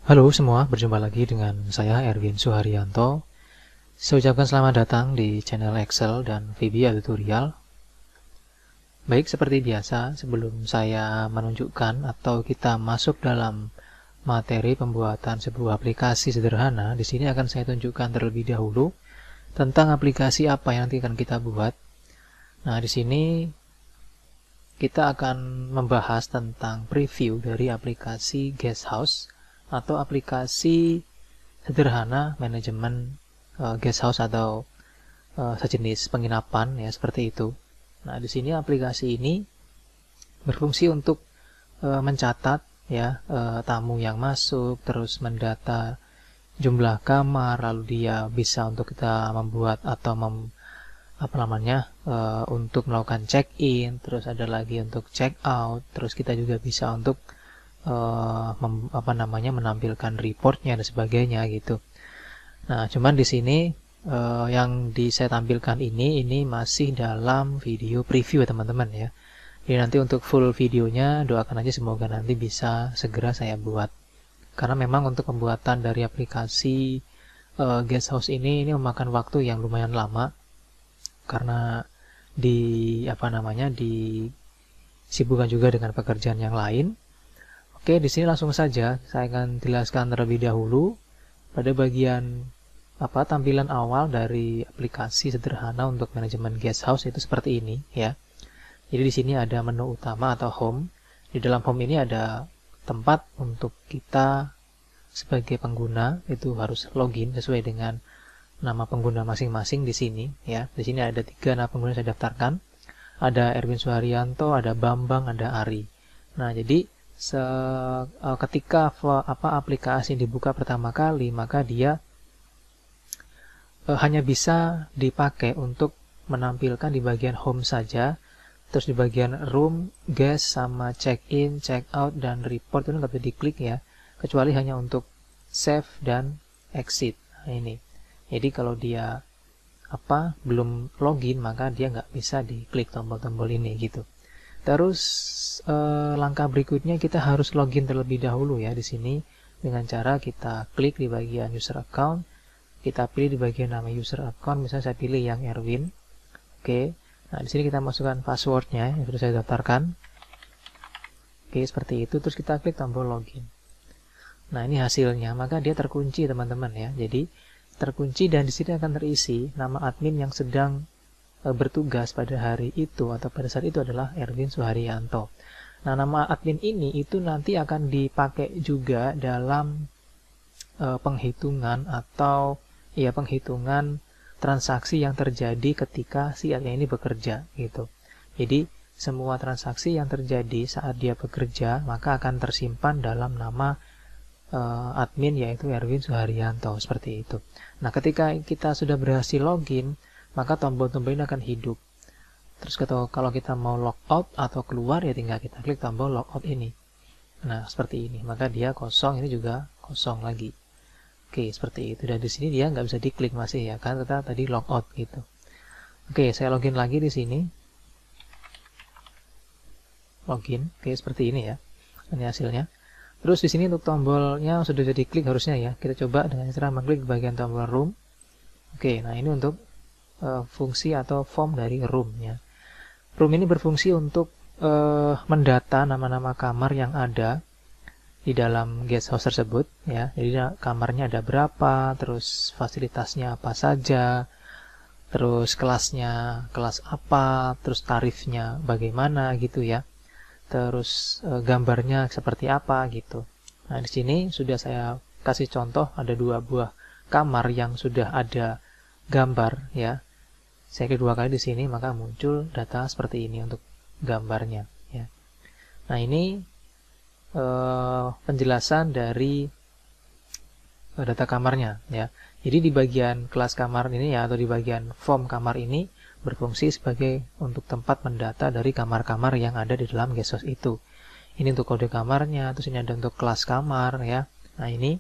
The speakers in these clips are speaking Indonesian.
Halo semua, berjumpa lagi dengan saya Erwin Suharyanto. Saya ucapkan selamat datang di channel Excel dan VBA Tutorial. Baik, seperti biasa, sebelum saya menunjukkan atau kita masuk dalam materi pembuatan sebuah aplikasi sederhana, di sini akan saya tunjukkan terlebih dahulu tentang aplikasi apa yang nanti akan kita buat. Nah, di sini kita akan membahas tentang preview dari aplikasi Guesthouse atau aplikasi sederhana manajemen guesthouse atau sejenis penginapan ya, seperti itu. Nah, di sini aplikasi ini berfungsi untuk mencatat ya tamu yang masuk, terus mendata jumlah kamar, lalu dia bisa untuk kita membuat atau untuk melakukan check in, terus ada lagi untuk check out, terus kita juga bisa untuk menampilkan reportnya dan sebagainya gitu. Nah, cuman di sini yang saya tampilkan ini masih dalam video preview ya teman-teman ya. Jadi nanti untuk full videonya doakan aja semoga nanti bisa segera saya buat. Karena memang untuk pembuatan dari aplikasi Guesthouse ini memakan waktu yang lumayan lama karena disibukkan juga dengan pekerjaan yang lain. Oke, di sini langsung saja saya akan jelaskan terlebih dahulu pada bagian tampilan awal dari aplikasi sederhana untuk manajemen guesthouse itu seperti ini ya. Jadi di sini ada menu utama atau home. Di dalam home ini ada tempat untuk kita sebagai pengguna itu harus login sesuai dengan nama pengguna masing-masing di sini ya. Di sini ada 3 nama pengguna yang saya daftarkan. Ada Erwin Suharyanto, ada Bambang, ada Ari. Nah, jadi ketika aplikasi dibuka pertama kali, maka dia hanya bisa dipakai untuk menampilkan di bagian home saja. Terus di bagian room, guest, sama check in, check out, dan report itu nggak bisa diklik ya, kecuali hanya untuk save dan exit. Nah, ini jadi kalau dia belum login, maka dia nggak bisa diklik tombol-tombol ini gitu. Terus langkah berikutnya kita harus login terlebih dahulu ya di sini dengan cara kita klik di bagian user account, kita pilih di bagian nama user account, misalnya saya pilih yang Erwin. Oke, nah di sini kita masukkan passwordnya yang sudah saya daftarkan. Oke, seperti itu. Terus kita klik tombol login. Nah, ini hasilnya, maka dia terkunci teman-teman ya. Jadi terkunci dan di sini akan terisi nama admin yang sedang bertugas pada hari itu atau pada saat itu adalah Erwin Suharyanto. Nah, nama admin ini itu nanti akan dipakai juga dalam penghitungan transaksi yang terjadi ketika si admin ini bekerja gitu. Jadi semua transaksi yang terjadi saat dia bekerja maka akan tersimpan dalam nama admin yaitu Erwin Suharyanto seperti itu. Nah, ketika kita sudah berhasil login, maka tombol-tombol ini akan hidup. Terus kalau kita mau logout atau keluar ya tinggal kita klik tombol logout ini. Nah, seperti ini. Maka dia kosong, ini juga kosong lagi. Oke, seperti itu. Dan di sini dia nggak bisa diklik masih ya, kan kita tadi logout gitu. Oke, saya login lagi di sini. Login, oke seperti ini ya. Ini hasilnya. Terus di sini untuk tombolnya sudah jadi klik harusnya ya. Kita coba dengan cara mengklik bagian tombol room. Oke, nah ini untuk fungsi atau form dari room ya. Room ini berfungsi untuk mendata nama-nama kamar yang ada di dalam guesthouse tersebut ya. Jadi kamarnya ada berapa, terus fasilitasnya apa saja, terus kelasnya kelas apa, terus tarifnya bagaimana gitu ya. Terus gambarnya seperti apa gitu. Nah, di sini sudah saya kasih contoh ada 2 buah kamar yang sudah ada gambar ya. Saya klik 2 kali di sini maka muncul data seperti ini untuk gambarnya ya. Nah, ini penjelasan dari data kamarnya ya. Jadi di bagian kelas kamar ini ya atau di bagian form kamar ini berfungsi sebagai untuk tempat mendata dari kamar-kamar yang ada di dalam guesthouse itu. Ini untuk kode kamarnya, terus ini ada untuk kelas kamar ya. Nah, ini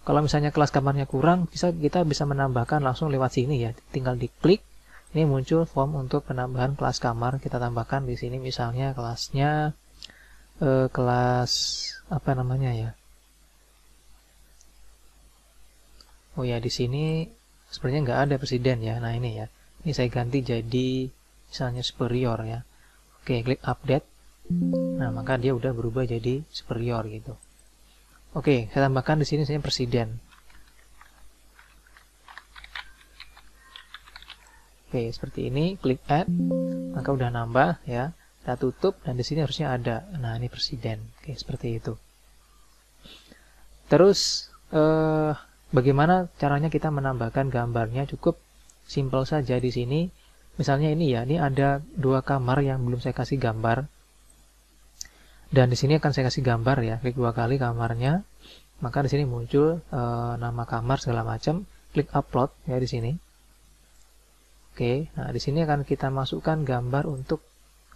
kalau misalnya kelas kamarnya kurang, kita bisa menambahkan langsung lewat sini ya. Tinggal diklik, ini muncul form untuk penambahan kelas kamar. Kita tambahkan di sini misalnya kelasnya kelas Oh ya, di sini sebenarnya nggak ada presiden ya. Nah ini ya, ini saya ganti jadi misalnya superior ya. Oke, klik update. Nah maka dia udah berubah jadi superior gitu. Oke, saya tambahkan di sini saya presiden. Oke, seperti ini, klik add, maka udah nambah ya. Kita tutup dan di sini harusnya ada. Nah ini presiden. Oke, seperti itu. Terus bagaimana caranya kita menambahkan gambarnya? Cukup simple saja di sini. Misalnya ini ya, ini ada 2 kamar yang belum saya kasih gambar. Dan di sini akan saya kasih gambar ya. Klik 2 kali kamarnya, maka di sini muncul nama kamar segala macam. Klik upload ya di sini. Oke, nah di sini akan kita masukkan gambar untuk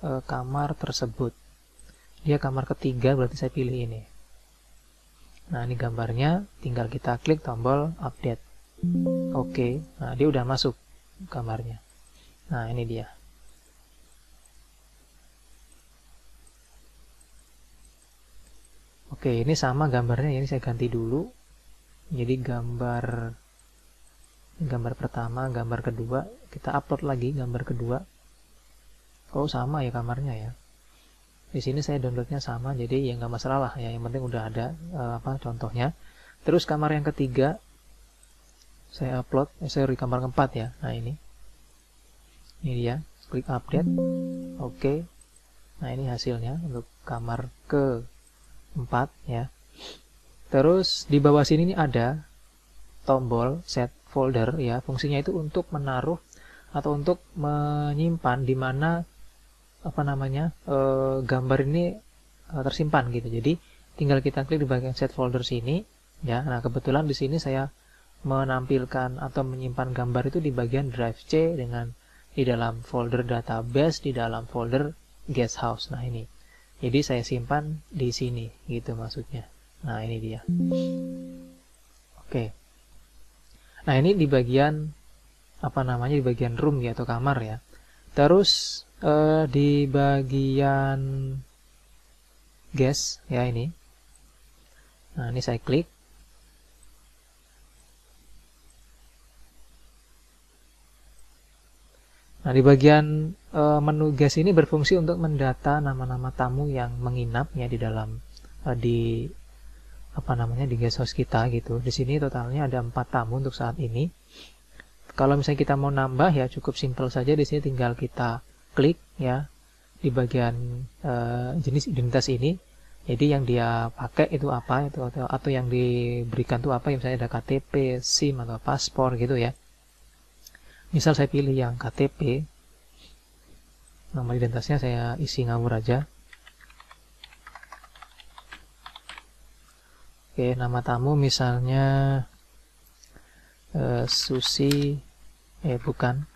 kamar tersebut. Dia kamar ketiga, berarti saya pilih ini. Nah ini gambarnya, tinggal kita klik tombol update. Oke, nah dia udah masuk kamarnya. Nah ini dia. Oke, ini sama gambarnya, ini saya ganti dulu. Jadi gambar pertama, gambar kedua, kita upload lagi gambar kedua. Oh sama ya kamarnya ya. Di sini saya downloadnya sama, jadi ya nggak masalah ya. Yang penting udah ada contohnya. Terus kamar yang ketiga saya upload, sorry kamar keempat ya. Nah ini dia, klik update. Oke. Nah ini hasilnya untuk kamar keempat ya. Terus di bawah sini ada tombol set folder ya. Fungsinya itu untuk menaruh atau untuk menyimpan di mana gambar ini tersimpan gitu. Jadi tinggal kita klik di bagian set folder sini ya. Nah kebetulan di sini saya menampilkan atau menyimpan gambar itu di bagian drive C dengan di dalam folder database, di dalam folder guest house. Nah ini, jadi saya simpan di sini gitu maksudnya. Nah ini dia. Oke. Nah ini di bagian di bagian room ya atau kamar ya. Terus di bagian guest ya ini. Nah ini saya klik. Nah di bagian menu guest ini berfungsi untuk mendata nama-nama tamu yang menginap ya di dalam di guest house kita gitu. Di sini totalnya ada 4 tamu untuk saat ini. Kalau misalnya kita mau nambah ya cukup simple saja. Di sini tinggal kita klik ya di bagian jenis identitas ini. Jadi yang dia pakai itu apa atau yang diberikan itu apa? Misalnya ada KTP, SIM atau paspor gitu ya. Misal saya pilih yang KTP. Nama identitasnya saya isi ngawur aja. Oke, nama tamu misalnya Susi, bukan,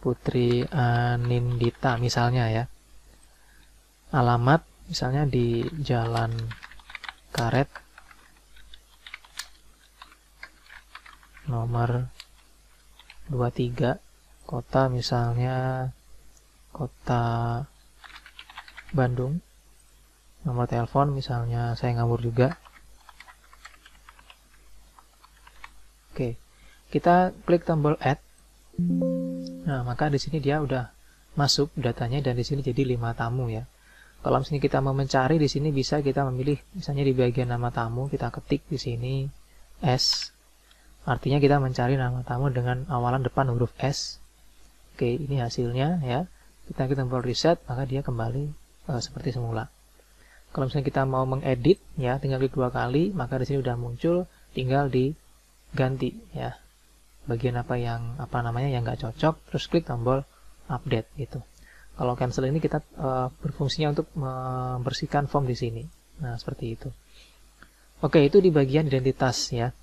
Putri Anindita misalnya ya. Alamat misalnya di Jalan Karet nomor 23, kota misalnya kota Bandung. Nomor telepon misalnya saya ngawur juga. Oke, kita klik tombol add. Nah, maka di sini dia udah masuk datanya dan di sini jadi 5 tamu ya. Kalau misalnya kita mau mencari di sini bisa kita memilih misalnya di bagian nama tamu kita ketik di sini S. Artinya kita mencari nama tamu dengan awalan depan huruf S. Oke, ini hasilnya ya. Kita klik tombol reset maka dia kembali seperti semula. Kalau misalnya kita mau mengedit ya, tinggal klik 2 kali, maka di sini udah muncul, tinggal diganti ya. Bagian yang nggak cocok, terus klik tombol update gitu. Kalau cancel ini kita berfungsinya untuk membersihkan form di sini. Nah, seperti itu. Oke, itu di bagian identitas ya.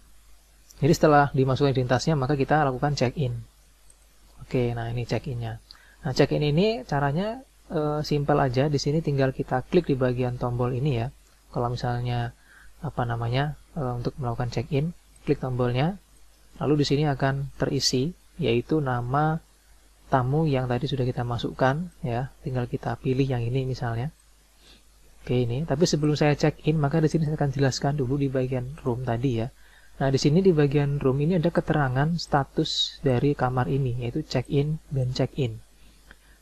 Jadi setelah dimasukkan identitasnya, maka kita lakukan check-in. Oke, nah ini check-innya. Nah, check-in ini caranya simpel aja. Di sini tinggal kita klik di bagian tombol ini ya. Kalau misalnya untuk melakukan check-in, klik tombolnya. Lalu di sini akan terisi yaitu nama tamu yang tadi sudah kita masukkan ya. Tinggal kita pilih yang ini misalnya. Oke, ini. Tapi sebelum saya check in, maka di sini saya akan jelaskan dulu di bagian room tadi ya. Nah, di sini di bagian room ini ada keterangan status dari kamar ini, yaitu check in dan check in.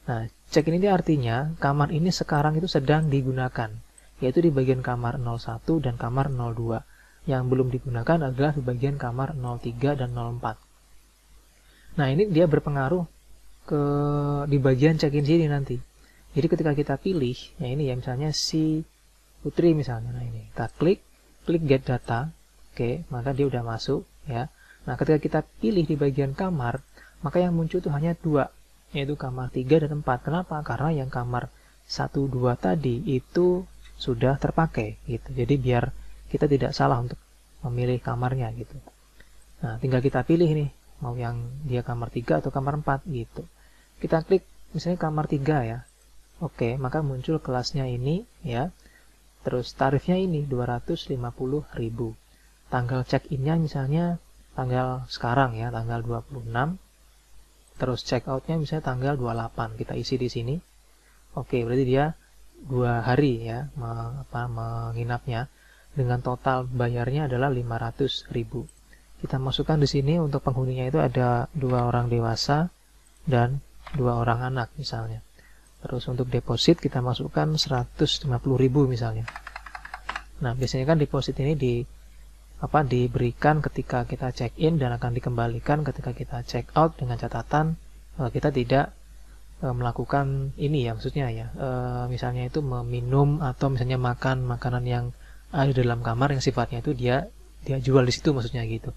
Nah, check in ini artinya kamar ini sekarang itu sedang digunakan, yaitu di bagian kamar 01 dan kamar 02. Yang belum digunakan adalah di bagian kamar 03 dan 04. Nah, ini dia berpengaruh ke di bagian check-in sini nanti. Jadi ketika kita pilih, ya ini ya misalnya si Putri misalnya, nah ini kita klik get data, oke, maka dia udah masuk ya. Nah, ketika kita pilih di bagian kamar, maka yang muncul itu hanya 2, yaitu kamar 3 dan 4. Kenapa? Karena yang kamar 1, 2 tadi itu sudah terpakai gitu. Jadi biar kita tidak salah untuk memilih kamarnya gitu. Nah, tinggal kita pilih nih, mau yang dia kamar 3 atau kamar 4 gitu. Kita klik misalnya kamar 3 ya. Oke, maka muncul kelasnya ini ya. Terus tarifnya ini 250.000. Tanggal check-in-nya misalnya tanggal sekarang ya, tanggal 26. Terus check-out-nya misalnya tanggal 28. Kita isi di sini. Oke, berarti dia 2 hari ya menginapnya. Dengan total bayarnya adalah 500.000. Kita masukkan di sini untuk penghuninya itu ada 2 orang dewasa dan 2 orang anak misalnya. Terus untuk deposit kita masukkan 150.000 misalnya. Nah, biasanya kan deposit ini diberikan ketika kita check in dan akan dikembalikan ketika kita check out dengan catatan kita tidak melakukan ini ya, maksudnya ya misalnya itu meminum atau misalnya makan makanan yang ada di dalam kamar yang sifatnya itu dia jual di situ maksudnya gitu.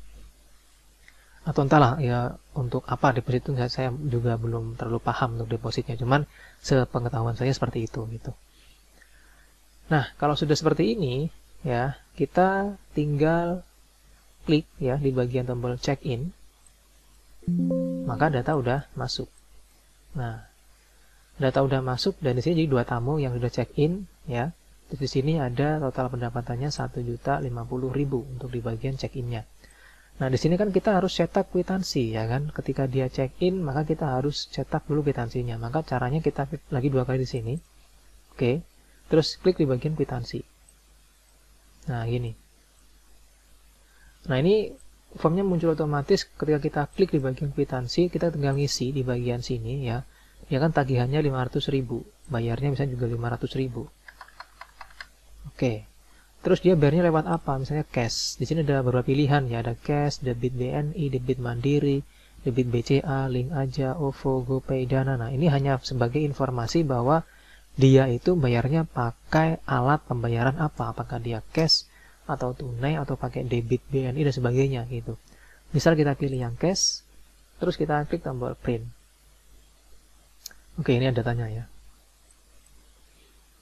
Atau entahlah ya untuk apa deposit itu saya juga belum terlalu paham untuk depositnya, cuman sepengetahuan saya seperti itu gitu. Nah, kalau sudah seperti ini ya, kita tinggal klik ya di bagian tombol check in, maka data udah masuk. Nah, data udah masuk dan di sini jadi 2 tamu yang sudah check in ya. Terus di sini ada total pendapatannya 1.050.000 untuk di bagian check-in-nya. Nah, di sini kan kita harus cetak kwitansi ya kan. Ketika dia check-in, maka kita harus cetak dulu kwitansinya. Maka caranya kita klik lagi 2 kali di sini. Oke. Terus klik di bagian kwitansi. Nah, gini. Nah, ini formnya muncul otomatis ketika kita klik di bagian kwitansi, kita tinggal ngisi di bagian sini ya. Ya kan tagihannya 500.000, bayarnya misalnya juga 500.000. Oke, terus dia bayarnya lewat apa? Misalnya cash. Di sini ada beberapa pilihan ya, ada cash, debit BNI, debit Mandiri, debit BCA, Link Aja, OVO, GoPay, Dana. Nah, ini hanya sebagai informasi bahwa dia itu bayarnya pakai alat pembayaran apa? Apakah dia cash atau tunai atau pakai debit BNI dan sebagainya gitu. Misal kita pilih yang cash, terus kita klik tombol print. Oke, ini ada datanya ya.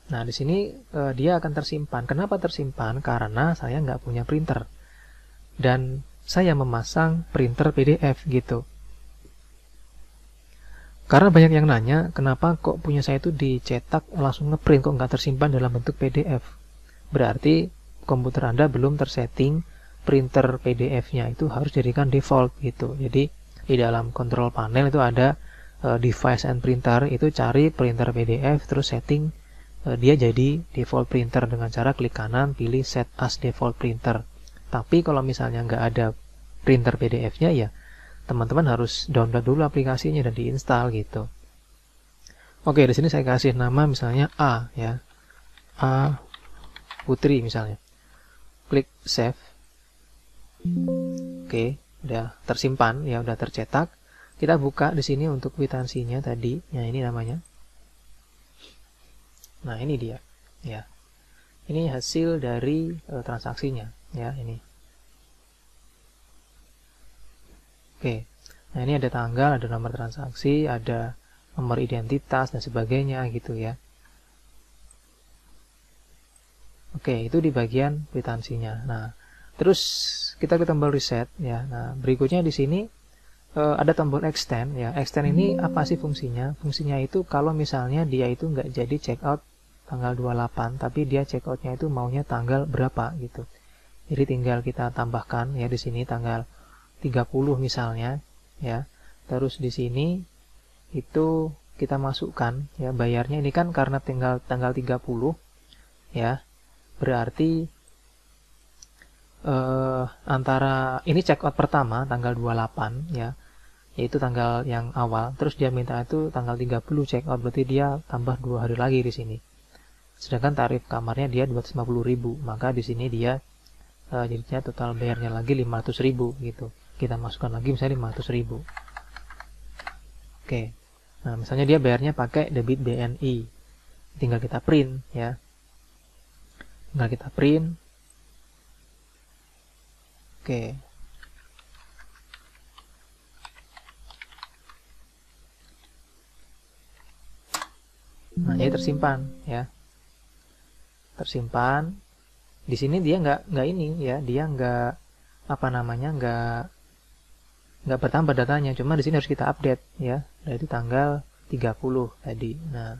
Nah, di sini dia akan tersimpan. Kenapa tersimpan? Karena saya nggak punya printer. Dan saya memasang printer PDF gitu. Karena banyak yang nanya, kenapa kok punya saya itu dicetak langsung ngeprint, kok nggak tersimpan dalam bentuk PDF. Berarti komputer Anda belum tersetting printer PDF-nya itu harus jadikan default gitu. Jadi di dalam control panel itu ada device and printer, itu cari printer PDF, terus setting dia jadi default printer dengan cara klik kanan pilih set as default printer. Tapi kalau misalnya nggak ada printer PDF-nya ya teman-teman harus download dulu aplikasinya dan diinstal gitu. Oke, di sini saya kasih nama misalnya A ya, A Putri misalnya. Klik save. Oke, udah tersimpan ya, udah tercetak. Kita buka di sini untuk kwitansinya tadi. Ya, ini namanya. Nah, ini dia ya. Ini hasil dari transaksinya ya, ini. Oke. Nah, ini ada tanggal, ada nomor transaksi, ada nomor identitas dan sebagainya gitu ya. Oke, itu di bagian kwitansinya. Nah, terus kita ke tombol reset ya. Nah, berikutnya di sini ada tombol extend ya. Extend ini apa sih fungsinya? Fungsinya itu kalau misalnya dia itu nggak jadi check out tanggal 28, tapi dia check outnya itu maunya tanggal berapa gitu. Jadi tinggal kita tambahkan ya di sini tanggal 30 misalnya ya. Terus di sini itu kita masukkan ya bayarnya ini kan karena tinggal tanggal 30 ya. Berarti antara ini check out pertama tanggal 28 ya, yaitu tanggal yang awal, terus dia minta itu tanggal 30 check out, berarti dia tambah 2 hari lagi di sini. Sedangkan tarif kamarnya dia 250.000, maka di sini dia jadinya total bayarnya lagi 500.000 gitu. Kita masukkan lagi misalnya 500.000. Oke. Nah, misalnya dia bayarnya pakai debit BNI. Tinggal kita print ya. Tinggal kita print. Oke. Nah, jadi tersimpan ya. Tersimpan. Di sini dia nggak ini ya, dia nggak nggak bertambah datanya, cuma di sini harus kita update ya, dari tanggal 30 tadi. Nah,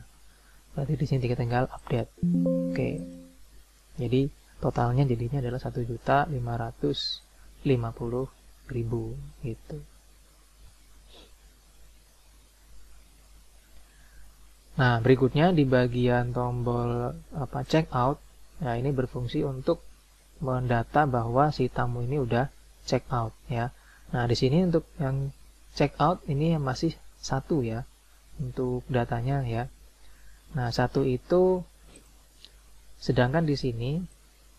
berarti di sini kita tinggal update. Oke. Jadi totalnya jadinya adalah 1.550.000 gitu. Nah, berikutnya di bagian tombol check out. Nah, ini berfungsi untuk mendata bahwa si tamu ini udah check out ya. Nah, di sini untuk yang check out ini masih 1 ya untuk datanya ya. Nah, 1 itu, sedangkan di sini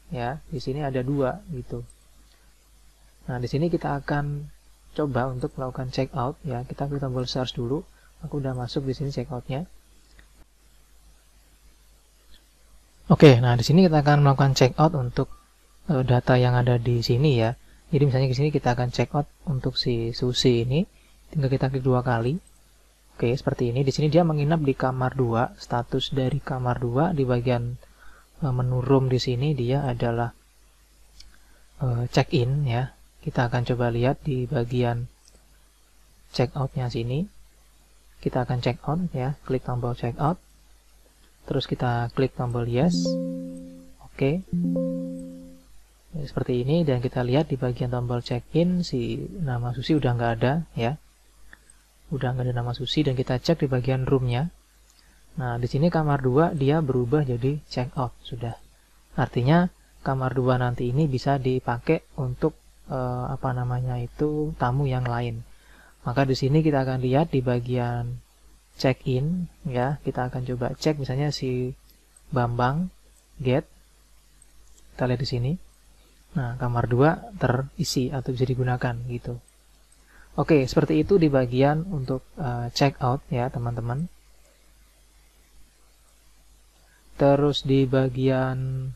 ya, di sini ada 2 gitu. Nah, di sini kita akan coba untuk melakukan check out ya. Kita klik tombol search dulu. Aku udah masuk di sini check outnya. Oke, nah di sini kita akan melakukan check out untuk data yang ada di sini ya. Jadi misalnya di sini kita akan check out untuk si Susi ini, tinggal kita klik 2 kali. Oke, seperti ini. Di sini dia menginap di kamar 2, status dari kamar 2 di bagian menu room di sini dia adalah check in ya. Kita akan coba lihat di bagian check outnya sini. Kita akan check out ya, klik tombol check out. Terus kita klik tombol yes. Oke. Ya, seperti ini, dan kita lihat di bagian tombol check-in si nama Susi udah nggak ada ya. Udah nggak ada nama Susi, dan kita cek di bagian roomnya. Nah, di sini kamar 2 dia berubah jadi check out sudah. Artinya kamar 2 nanti ini bisa dipakai untuk tamu yang lain. Maka di sini kita akan lihat di bagian check-in ya, kita akan coba cek misalnya si Bambang get. Kita lihat di sini. Nah, kamar 2 terisi atau bisa digunakan gitu. Oke, seperti itu di bagian untuk check out ya, teman-teman. Terus di bagian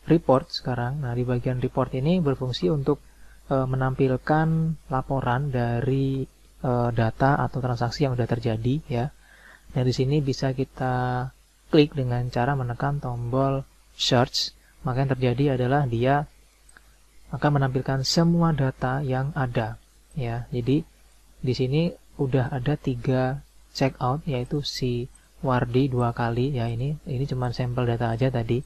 report sekarang. Nah, di bagian report ini berfungsi untuk menampilkan laporan dari data atau transaksi yang sudah terjadi ya. Nah, di sini bisa kita klik dengan cara menekan tombol search. Maka yang terjadi adalah dia akan menampilkan semua data yang ada ya. Jadi di sini udah ada 3 check out, yaitu si Wardi 2 kali ya. Ini cuma sampel data aja tadi.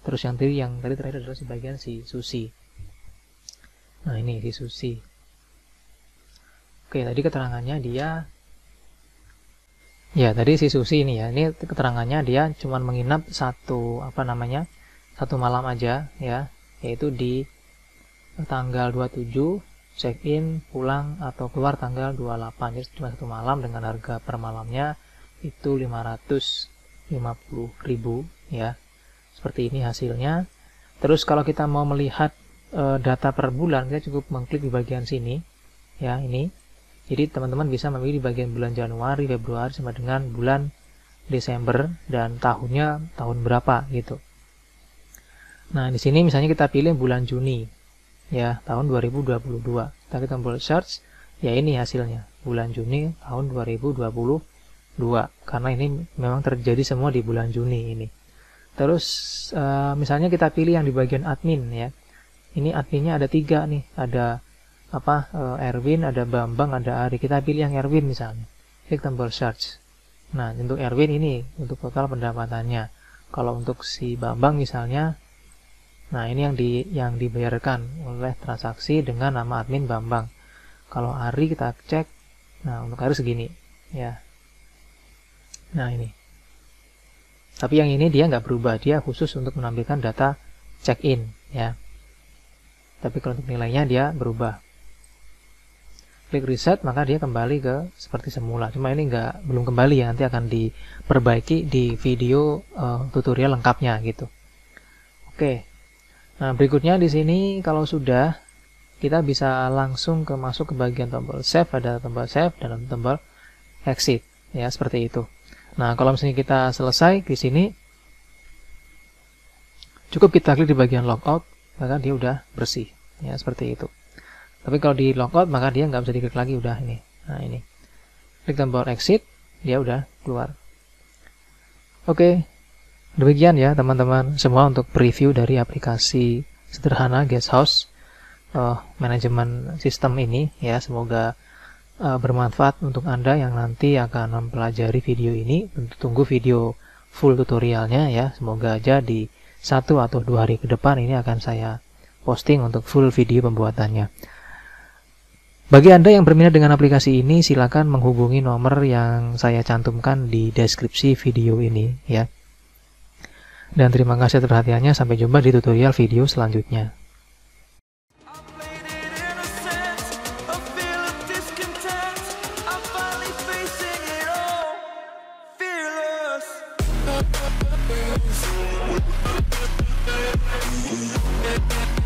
Terus yang tadi terakhir adalah sebagian si Susi. Nah, ini si Susi. Oke, tadi keterangannya dia ya, tadi si Susi ini ya. Ini keterangannya dia cuma menginap satu malam aja ya, yaitu di tanggal 27 check-in, pulang atau keluar tanggal 28. Jadi cuma 1 malam dengan harga per malamnya itu 550.000 ya. Seperti ini hasilnya. Terus kalau kita mau melihat data per bulan, kita cukup mengklik di bagian sini ya, ini. Jadi teman-teman bisa memilih di bagian bulan Januari, Februari sama dengan bulan Desember dan tahunnya tahun berapa gitu. Nah, di sini misalnya kita pilih bulan Juni ya, tahun 2022. Kita klik tombol search, ya ini hasilnya, bulan Juni tahun 2022. Karena ini memang terjadi semua di bulan Juni ini. Terus misalnya kita pilih yang di bagian admin ya. Ini adminnya ada 3 nih, ada Erwin, ada Bambang, ada Ari. Kita pilih yang Erwin misalnya. Klik tombol search. Nah, untuk Erwin ini untuk total pendapatannya. Kalau untuk si Bambang misalnya, nah ini yang dibayarkan oleh transaksi dengan nama admin Bambang. Kalau Ari kita cek, nah untuk Ari segini ya. Nah ini. Tapi yang ini dia nggak berubah, dia khusus untuk menampilkan data check-in ya. Tapi kalau untuk nilainya dia berubah. Klik reset, maka dia kembali ke seperti semula. Cuma ini belum kembali ya, nanti akan diperbaiki di video tutorial lengkapnya gitu. Oke. Nah, berikutnya di sini kalau sudah, kita bisa langsung masuk ke bagian tombol save, ada tombol save dan tombol exit ya, seperti itu. Nah, kalau misalnya kita selesai di sini, cukup kita klik di bagian logout, maka dia udah bersih ya, seperti itu. Tapi kalau di logout maka dia nggak bisa diklik lagi, udah ini. Nah ini, klik tombol exit, dia udah keluar. Oke, demikian ya teman-teman semua untuk preview dari aplikasi sederhana Guesthouse manajemen sistem ini ya. Semoga bermanfaat untuk Anda yang nanti akan mempelajari video ini. Tunggu video full tutorialnya ya. Semoga aja di 1 atau 2 hari ke depan ini akan saya posting untuk full video pembuatannya. Bagi Anda yang berminat dengan aplikasi ini, silakan menghubungi nomor yang saya cantumkan di deskripsi video ini ya. Dan terima kasih atas perhatiannya, sampai jumpa di tutorial video selanjutnya. We'll be right back.